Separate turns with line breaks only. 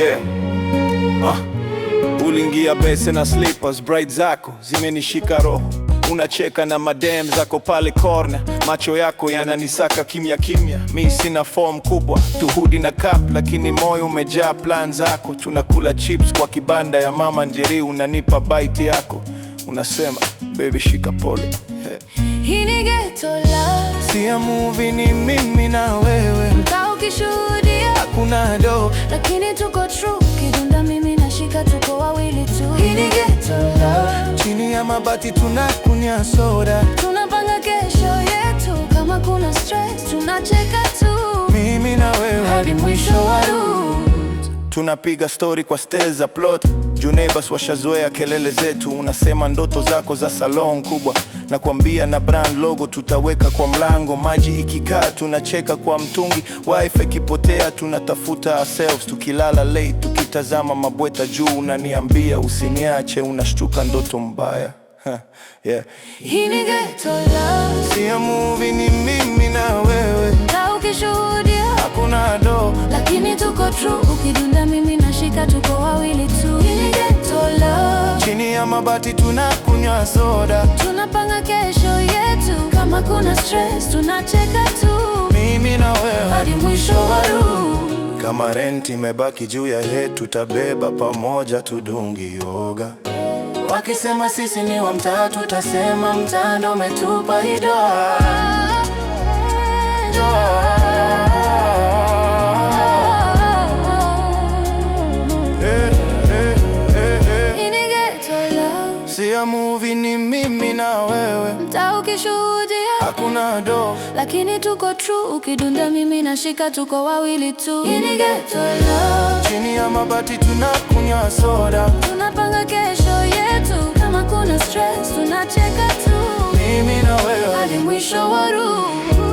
Yeah. Ulingia bese na slippers bright zako zimenishika roho, unacheka na madem zako pale corner, macho yako yananisaka kimya kimya. Mi sina form kubwa, tuhudi na cup, lakini moyo umejaa plan zako. Tunakula chips kwa kibanda ya mama Njeri, unanipa bite yako, unasema baby shika pole.
Hii ni ghetto love,
si ya movie, ni mimi na wewe,
mtaa ukishuhudia
hakuna do,
lakini tuko true. Kidunda mimi nashika, tuko wawili tu. Hii ni ghetto love,
chini ya mabati tunakunywa soda,
tunapanga kesho yetu. Kama kuna stress tunacheka tu,
mimi na wewe
hadi mwisho wa route.
Tunapiga story kwa stairs za plot, juu neighbors washazoea kelele zetu. Unasema ndoto zako za salon kubwa, na kuambia na brand logo tutaweka kwa mlango. Maji ikikaa tunacheka kwa mtungi, wifi ikipotea tunatafuta ourselves. Tukilala late tukitazama mabweta juu, unaniambia usiniache, unashtuka ndoto mbaya. Yeah.
Hii ni ghetto love,
si ya movie, ni mimi na wewe,
mtaa ukishuhudia
hakuna do,
lakini tuko true. Ukidunda mimi nashika, tuko wawili tu. Hii ni ghetto love,
chini ya mabati tunakunywa soda,
tunapanga kesho yetu. Kama kuna stress tunacheka tu,
mimi na wewe
hadi mwisho wa route.
Kama rent imebaki juu ya head, tutabeba pamoja tudungi yoga. Wakisema sisi ni wa mtaa, tutasema mtaa ndo umetupa hii doa.
Hii ni ghetto love,
si ya movie, ni mimi na wewe,
mtaa ukishuhudia
hakuna do,
lakini tuko true. Ukidunda mimi nashika, tuko wawili tu. Hii ni ghetto love,
chini ya mabati tunakunywa soda,
tunapanga kesho yetu. Kama kuna stress tunacheka tu,
mimi na wewe
hadi mwisho wa route.